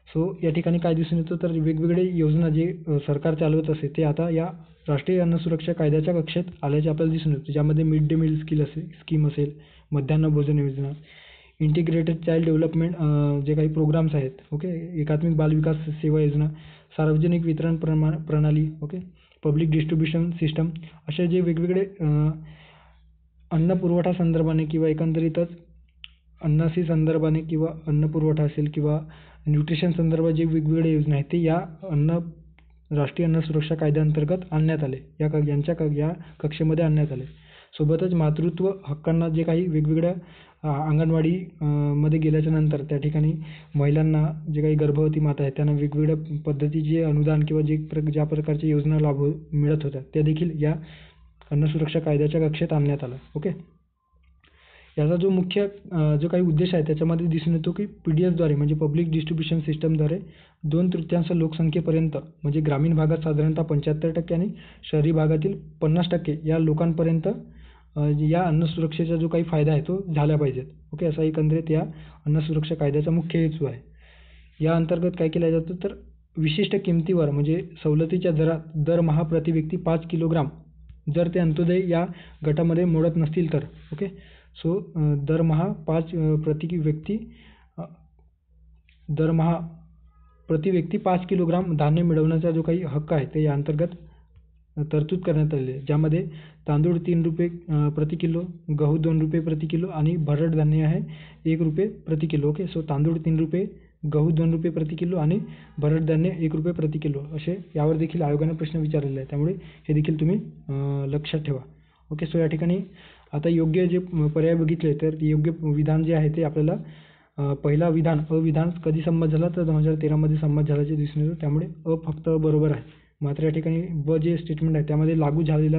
सो या ठिकाणी काय दिसून येतं तर वेगवेगळे योजना जे सरकार चालवत असे ते आता या राष्ट्रीय अन्न सुरक्षा कायद्याच्या कक्षेत आल्याचे आपल्याला दिसून येतं. ज्यामध्ये मिड डे मील स्कीम असेल, मध्यान्ह भोजन योजना, इंटिग्रेटेड चाइल्ड डेव्हलपमेंट जे काही प्रोग्राम्स आहेत. ओके. एकात्मिक बाल विकास सेवा योजना, सार्वजनिक वितरण प्रणाली, ओके, पब्लिक डिस्ट्रीब्युशन सिस्टम असे जे वेगवेगळे अन्न पुरवठा संदर्भाने किंवा एकंदरीतच अन्नाशी संदर्भाने किंवा अन्न पुरवठा असेल किंवा न्यूट्रिशन संदर्भात जे वेगवेगळे योजना आहेत ते या राष्ट्रीय अन्न सुरक्षा कायद्याअंतर्गत आणण्यात आले. या कक्षेमध्ये आणण्यात आले. सोबतच मातृत्व हक्कांना जे काही वेगवेगळ्या अंगणवाडी मध्ये गेल्याच्या नंतर त्या ठिकाणी महिलांना जे काही गर्भवती माता आहेत त्यांना वेगवेगळ्या पद्धतीचे अनुदान किंवा ज्या प्रकारच्या योजना लाभ मिळत होत्या त्या देखील या अन्न सुरक्षा कायद्याच्या कक्षेत आणण्यात आलं. ओके. याचा जो मुख्य जो काही उद्देश आहे त्याच्यामध्ये दिसून येतो की PDSद्वारे म्हणजे पब्लिक डिस्ट्रीब्युशन सिस्टमद्वारे 2/3 लोकसंख्येपर्यंत म्हणजे ग्रामीण भागात साधारणतः 75% आणि शहरी भागातील 50% या लोकांपर्यंत या अन्न सुरक्षेचा जो काही फायदा आहे तो झाला पाहिजे. ओके. असा एकंदरीत या अन्न सुरक्षा कायद्याचा मुख्य हेतू आहे. या अंतर्गत काय केलं जातं तर विशिष्ट किमतीवर म्हणजे सवलतीच्या दरात दरमहा प्रति व्यक्ती 5 किलोग्राम जर ते अंत्योदय या गटामध्ये मोडत नसतील तर. ओके. सो दरमहा प्रति व्यक्ती 5 किलोग्राम धान्य मिळवण्याचा जो काही हक्क आहे ते या अंतर्गत तरतूद करण्यात आलेली आहे. ज्यामध्ये तांदूळ 3 रुपये प्रति किलो, गहू 2 रुपये प्रति किलो आणि भरड धान्य आहे 1 रुपये प्रति किलो. ओके. सो तांदूळ 3 रुपये, गहू 2 रुपये प्रति किलो आणि भरड धान्य 1 रुपये प्रति किलो असे यावर देखील आयोगाने प्रश्न विचारलेले आहे. त्यामुळे हे देखील तुम्ही लक्षात ठेवा. ओके. सो या ठिकाणी आता योग्य जे पर्याय बघितले तर योग्य विधान जे आहे ते आपल्याला पहिला अविधान कधी संमत झाला तर 2013मध्ये संमत झाल्याचे दिसून येतं. त्यामुळे फक्त बरोबर आहे. मात्र या ठिकाणी जे स्टेटमेंट आहे त्यामध्ये लागू झालेला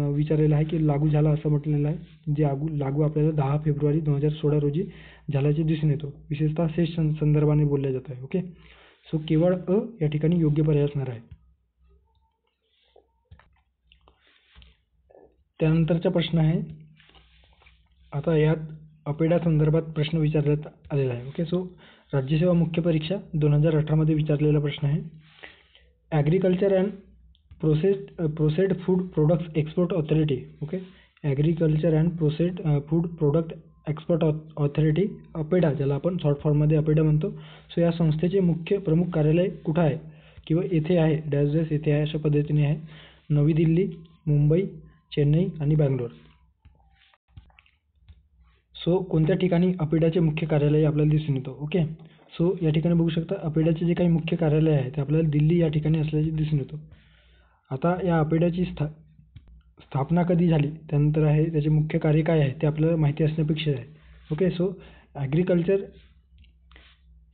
विचारलेलं आहे की लागू झाला असं म्हटलेलं आहे. जे लागू आपल्याला 10 फेब्रुवारी 2016 रोजी झाल्याचे दिसून येतो. विशेषतः सेस संदर्भाने बोलले जात आहे. ओके. सो केवळ या ठिकाणी योग्य पर्याय असणार आहे. त्यानंतरचा प्रश्न आहे आता यात अपेडा संदर्भात प्रश्न विचारण्यात आलेला आहे. ओके. सो राज्यसेवा मुख्य परीक्षा 2018मध्ये विचारलेला प्रश्न आहे. Agriculture and processed food products export authority. Okay. Agriculture and processed food product export authority APEDA ज्याला आपण शॉर्ट फॉर्ममध्ये अपेडा म्हणतो. सो या संस्थेचे प्रमुख कार्यालय कुठं आहे किंवा येथे आहे डॅश येथे आहे अशा पद्धतीने आहे. नवी दिल्ली, मुंबई, चेन्नई आणि बँगलोर. सो कोणत्या ठिकाणी अपेडाचे मुख्य कार्यालय आपल्याला दिसून येतो. ओके. सो या ठिकाणी बघू शकता अपेडाचे जे काही मुख्य कार्यालय आहे ते आपल्याला दिल्ली या ठिकाणी असल्याचे दिसून येतो. आता या अपेडाची स्थापना कधी झाली त्यानंतर आहे त्याचे मुख्य कार्य काय आहे ते आपल्याला माहिती असणे अपेक्षित आहे. Okay. So agriculture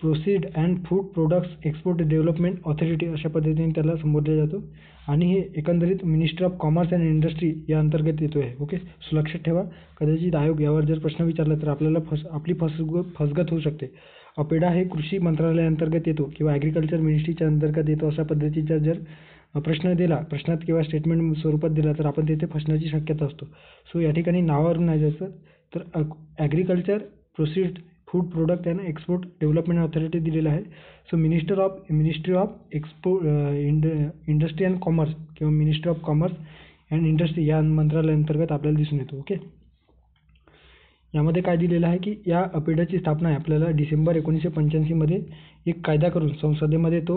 proceed and food products export development authority अशा पद्धतीने त्याला संबोधले जातो आणि हे एकंदरीत ministry of commerce and industry या अंतर्गत येतो आहे. ओके. सो लक्षात ठेवा कदाचित आयोग यावर जर प्रश्न विचारला तर आपल्याला आपली फसगत होऊ शकते. अपेडा हे कृषी मंत्रालयाअंतर्गत येतो किंवा ॲग्रिकल्चर मिनिस्ट्रीच्या अंतर्गत येतो अशा पद्धतीचा जर प्रश्न दिला प्रश्नात किंवा स्टेटमेंट स्वरूपात दिला तर आपण तिथे फसण्याची शक्यता असतो. सो या ठिकाणी नावावरून नाही जायचं तर agriculture processed food product and export development authority दिलेला आहे. So ministry of industry and commerce किंवा ministry of commerce and industry या मंत्रालयाअंतर्गत आपल्याला दिसून येतो. ओके. यामध्ये काय दिलेलं आहे की या अपेडाची स्थापना आहे आपल्याला डिसेंबर 1985मध्ये एक कायदा करून संसदेमध्ये तो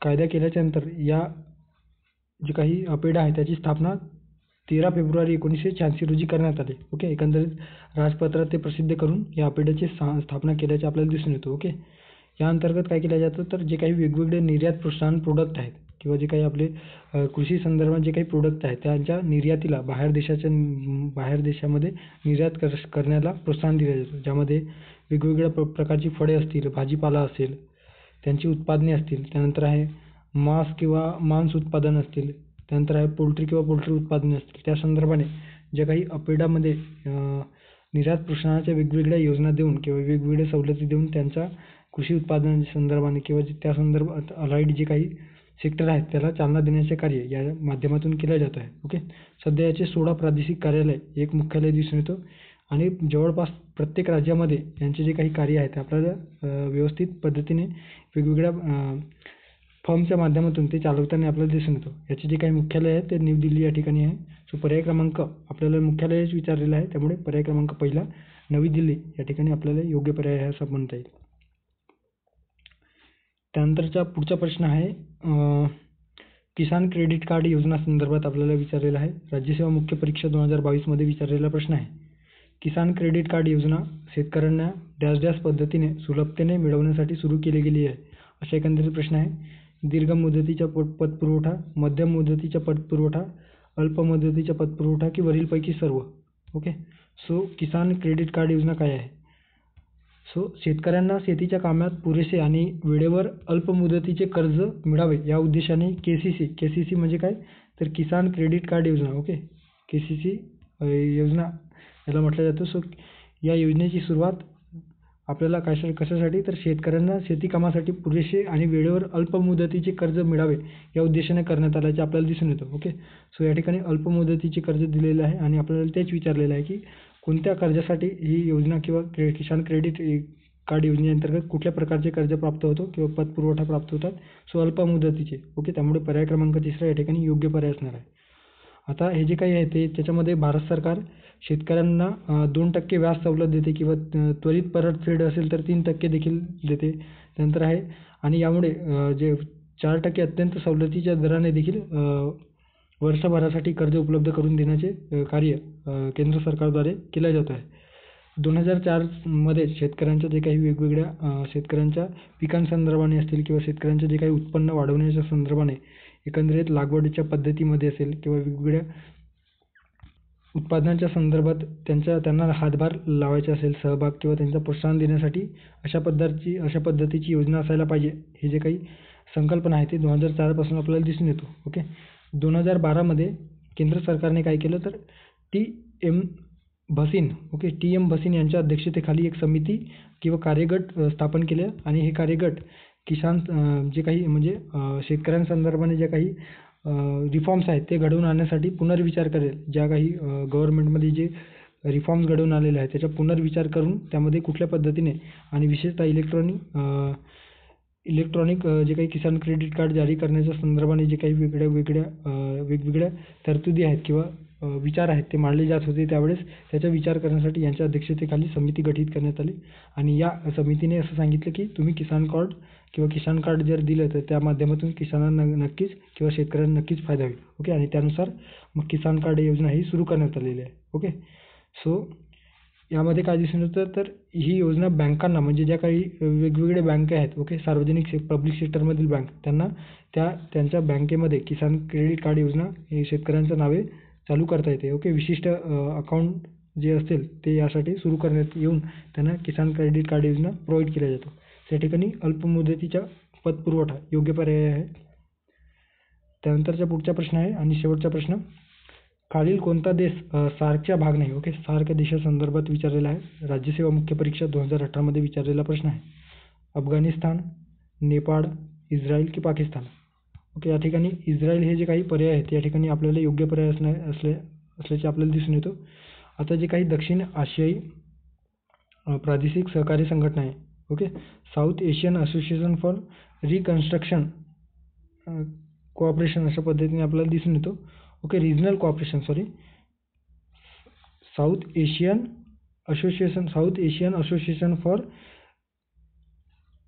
कायदा केल्याच्या नंतर या जे काही अपेडा आहे त्याची स्थापना 13 फेब्रुवारी 1986 रोजी करण्यात आले. ओके, एकंदरीत राजपत्रात ते प्रसिद्ध करून या अपेडाची स्थापना केल्याचे आपल्याला दिसून येतो. ओके, या अंतर्गत काय केलं जातं, तर जे काही वेगवेगळे निर्यात प्रोत्साहन प्रोडक्ट आहेत किंवा जे काही आपले कृषी संदर्भात जे काही प्रोडक्ट आहेत त्यांच्या निर्यातीला बाहेर देशामध्ये निर्यात करण्याला प्रोत्साहन दिले जातं. ज्यामध्ये वेगवेगळ्या प्रकारची फळे असतील, भाजीपाला असेल, त्यांची उत्पादने असतील, त्यानंतर आहे मांस उत्पादन असतील, त्यानंतर आहे पोल्ट्री किंवा पोल्ट्री उत्पादने असतील, त्या संदर्भाने ज्या काही अपेडामध्ये निर्यात प्रोत्साहनाच्या वेगवेगळ्या योजना देऊन किंवा वेगवेगळ्या सवलती देऊन त्यांच्या कृषी उत्पादनाच्या संदर्भाने किंवा त्या संदर्भात अलाइड जे काही सेक्टर आहेत त्याला चालना देण्याचे कार्य या माध्यमातून केले जात आहे. ओके, सध्या याचे 16 प्रादेशिक कार्यालय, एक मुख्यालय दिसून येतो आणि जवळपास प्रत्येक राज्यामध्ये यांचे जे काही कार्य आहे ते आपल्याला व्यवस्थित पद्धतीने वेगवेगळ्या फर्मच्या माध्यमातून ते चालवताना आपल्याला दिसून येतो. याचे जे काही मुख्यालय आहे ते न्यू दिल्ली या ठिकाणी आहे. सो पर्याय क्रमांक आपल्याला मुख्यालयच विचारलेलं आहे, त्यामुळे पर्याय क्रमांक पहिला नवी दिल्ली या ठिकाणी आपल्याला योग्य पर्याय आहे असं म्हणता येईल. त्यानंतरचा पुढचा प्रश्न आहे किसान क्रेडिट कार्ड योजना संदर्भात आपल्याला विचारलेला आहे. राज्यसेवा मुख्य परीक्षा 2022 मध्ये विचारलेला प्रश्न आहे. किसान क्रेडिट कार्ड योजना शेतकऱ्यांना डॅश डॅश पद्धतीने सुलभतेने मिळवण्यासाठी सुरू केली गेली आहे असा एकंदरीत प्रश्न आहे. दीर्घ मुदतीचा पतपुरवठा, मध्यम मुदतीचा पतपुरवठा, अल्प मुदतीचा पतपुरवठा की वरीलपैकी सर्व. ओके, सो किसान क्रेडिट कार्ड योजना काय आहे. सो शेतकऱ्यांना शेतीच्या कामात पुरेसे आणि वेळेवर अल्प मुदतीचे कर्ज मिळावे या उद्देशाने केसीसी म्हणजे काय, तर किसान क्रेडिट कार्ड योजना. ओके, केसीसी योजना याला म्हटलं जातं. सो या योजनेची सुरुवात आपल्याला कशासाठी, तर शेतकऱ्यांना शेती कामासाठी पुरेसे आणि वेळेवर अल्प मुदतीचे कर्ज मिळावे या उद्देशाने करण्यात आल्याचे आपल्याला दिसून येतं. ओके, सो या ठिकाणी अल्प मुदतीचे कर्ज दिलेले आहे आणि आपल्याला तेच विचारलेलं आहे की कोणत्या कर्जासाठी ही योजना किंवा किसान क्रेडिट कार्ड योजनेअंतर्गत कुठल्या प्रकारचे कर्ज प्राप्त होतो किंवा पतपुरवठा प्राप्त होतात. सो अल्प मुदतीचे. ओके, त्यामुळे पर्याय क्रमांक तिसरा या ठिकाणी योग्य पर्याय असणार आहे. आता हे जे काही आहे ते त्याच्यामध्ये भारत सरकार शेतकऱ्यांना 2% व्याज सवलत देते किंवा त्वरित परतफेड असेल तर 3% देखील देते. त्यानंतर आहे आणि यामुळे जे 4% अत्यंत सवलतीच्या दराने देखील वर्षभरासाठी कर्ज उपलब्ध करून देण्याचे कार्य केंद्र सरकारद्वारे केले जात आहे. 2004 मध्ये शेतकऱ्यांच्या जे काही वेगवेगळ्या शेतकऱ्यांच्या पिकांसंदर्भाने असतील किंवा शेतकऱ्यांचे जे काही उत्पन्न वाढवण्याच्या संदर्भाने एकंदरीत लागवडीच्या पद्धतीमध्ये असेल किंवा वेगवेगळ्या उत्पादनांच्या संदर्भात त्यांना हातभार लावायचा असेल, सहभाग किंवा त्यांचा प्रोत्साहन देण्यासाठी अशा पद्धतीची योजना असायला पाहिजे. हे जे काही संकल्पना आहे ते 2004 पासून आपल्याला दिसून येतो. ओके, 2012 मध्ये केंद्र सरकारने काय केलं, तर टी.एम. भसीन यांच्या अध्यक्षतेखाली एक समिती किंवा कार्यगट स्थापन केले आणि हे कार्यगट किसान जे काही म्हणजे शेतकऱ्यांसंदर्भाने जे काही रिफॉर्म्स आहेत ते घडवून आणण्यासाठी पुनर्विचार करेल. ज्या काही गव्हर्नमेंटमध्ये जे रिफॉर्म्स घडवून आलेले आहेत त्याचा पुनर्विचार करून त्यामध्ये कुठल्या पद्धतीने आणि विशेषतः इलेक्ट्रॉनिक जे काही किसान क्रेडिट कार्ड जारी करण्याच्या संदर्भाने जे काही वेगवेगळ्या तरतुदी आहेत किंवा विचार आहेत ते मांडले जात होते त्यावेळेस त्याचा विचार करण्यासाठी यांच्या अध्यक्षतेखाली समिती गठीत करण्यात आली आणि या समितीने असं सांगितलं की तुम्ही किसान कार्ड जर दिलं तर त्या माध्यमातून किसानांना नक्कीच किंवा शेतकऱ्यांना नक्कीच फायदा होईल. ओके, आणि त्यानुसार मग किसान कार्ड योजना ही सुरू करण्यात आलेली आहे. ओके, सो यामध्ये काय दिसून येतं, तर ही योजना बँकांना म्हणजे ज्या काही वेगवेगळ्या बँका आहेत, ओके, सार्वजनिक पब्लिक सेक्टरमधील बँक, त्यांना त्यांच्या बँकेमध्ये किसान क्रेडिट कार्ड योजना ही शेतकऱ्यांच्या नावे चालू करता येते. ओके, विशिष्ट अकाउंट जे असेल ते यासाठी सुरू करण्यात येऊन त्यांना किसान क्रेडिट कार्ड योजना प्रोव्हाइड केल्या जातो. त्या ठिकाणी अल्प मुदतीचा पतपुरवठा योग्य पर्याय आहे. त्यानंतरचा पुढचा प्रश्न आहे आणि शेवटचा प्रश्न, खालील कोणता देश सार्कचा भाग नाही. ओके, सार्क देशासंदर्भात विचारलेला आहे. राज्यसेवा मुख्य परीक्षा 2018 मध्ये विचारलेला प्रश्न आहे. अफगाणिस्तान, नेपाळ, इस्रायल की पाकिस्तान. ओके, या ठिकाणी इस्रायल हे जे काही पर्याय आहेत या ठिकाणी आपल्याला योग्य पर्याय असल्याचे आपल्याला दिसून येतो. आता जे काही दक्षिण आशियाई प्रादेशिक सहकारी संघटना आहे, okay, south Asian association for reconstruction cooperation अशा पद्धतीने आपल्याला दिसून येतो. Okay, regional cooperation south Asian association for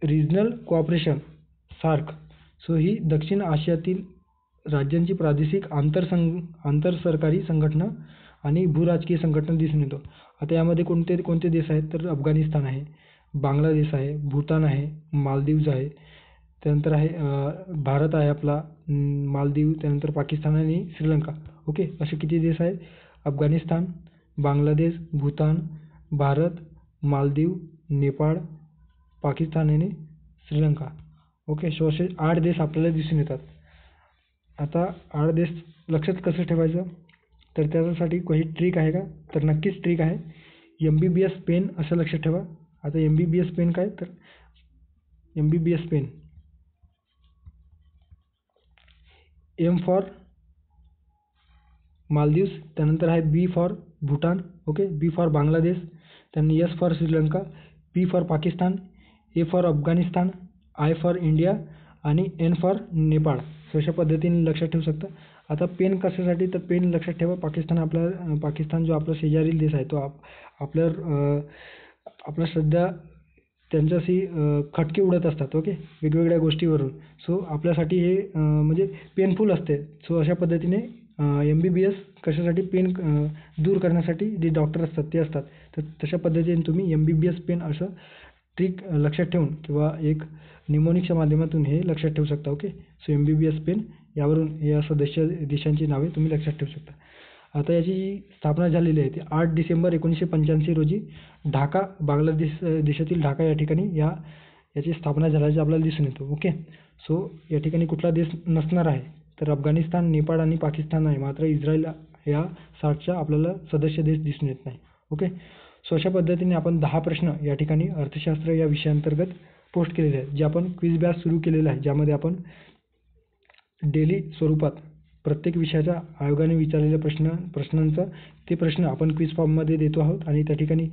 regional cooperation SAARC. So ही दक्षिण आशियातील राज्यांची प्रादेशिक आंतरसरकारी संघटना आणि भूराजकीय संघटना दिसून येतो. आता यामध्ये कोणते कोणते देश आहेत तर अफगाणिस्तान आहे, बांगलादेश आहे, भूतान आहे, मालदीव्ज आहे, त्यानंतर आहे भारत आहे आपला, मालदीव, त्यानंतर पाकिस्तान आणि श्रीलंका. ओके, असे किती देश आहेत? अफगाणिस्तान, बांगलादेश, भूतान, भारत, मालदीव, नेपाळ, पाकिस्तान आणि श्रीलंका. ओके, सो असे 8 देश आपल्याला दिसून येतात. आता 8 देश लक्षात कसं ठेवायचं तर त्याच्यासाठी काही ट्रिक आहे का तर नक्कीच ट्रिक आहे. MBBS पेन असं लक्षात ठेवा. आता MBBS पेन काय तर MBBS पेन M फॉर मालदीव्स, त्यानंतर आहे B for Bhutan, okay, B for Bangladesh, त्यानंतर S for Sri Lanka, P for Pakistan, A for Afghanistan, I for India आणि N फॉर नेपाळ. सो अशा पद्धतीने लक्षात ठेवू शकता. आता पेन कशासाठी तर पेन लक्षात ठेवा. पाकिस्तान जो आपला शेजारील देश आहे तो आपला सध्या त्यांच्याशी खटके उडत असतात. ओके, वेगवेगळ्या गोष्टीवरून. सो आपल्यासाठी हे म्हणजे पेनफुल असते. सो अशा पद्धतीने MBBS कशासाठी पेन दूर करण्यासाठी जे डॉक्टर असतात ते असतात. तर तशा पद्धतीने तुम्ही MBBS पेन असं ट्रिक लक्षात ठेवून किंवा एक निमोनिकच्या माध्यमातून हे लक्षात ठेवू शकता. ओके, सो MBBS पेन यावरून या सदस्य देशांची नावे तुम्ही लक्षात ठेवू शकता. आता याची स्थापना झालेली आहे ती 8 डिसेंबर 1985 रोजी ढाका, बांगलादेश देशातील ढाका या ठिकाणी याची स्थापना झाल्याचे आपल्याला दिसून येतो. ओके, सो या ठिकाणी कुठला देश नसणार आहे तर अफगाणिस्तान, नेपाळ आणि पाकिस्तान आहे. मात्र इस्रायल या 60च्या आपल्याला सदस्य देश दिसून येत नाही. ओके, सो अशा पद्धतीने आपण 10 प्रश्न या ठिकाणी अर्थशास्त्र या विषयांतर्गत पोस्ट केलेले आहेत, जे आपण क्विज बॅच सुरू केलेलं आहे, ज्यामध्ये आपण डेली स्वरूपात प्रत्येक विषयाच्या आयोगाने विचारलेल्या प्रश्नांचा ते प्रश्न आपण क्विज फॉर्ममध्ये देतो आहोत आणि त्या ठिकाणी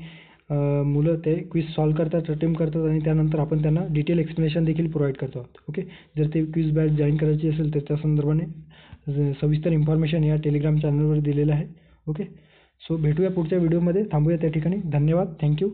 मुलं ते क्विज सॉल्व करतात, अटेम्प्ट करतात आणि त्यानंतर आपण त्यांना डिटेल एक्सप्लेनेशन देखील प्रोव्हाइड करतो आहोत. ओके, जर ते क्विज बॅच जॉईन करायची असेल तर त्या संदर्भाने सविस्तर इन्फॉर्मेशन या टेलिग्राम चॅनलवर दिलेलं आहे. ओके, सो भेटूया पुढच्या व्हिडिओमध्ये. थांबूया त्या ठिकाणी. धन्यवाद. थँक्यू.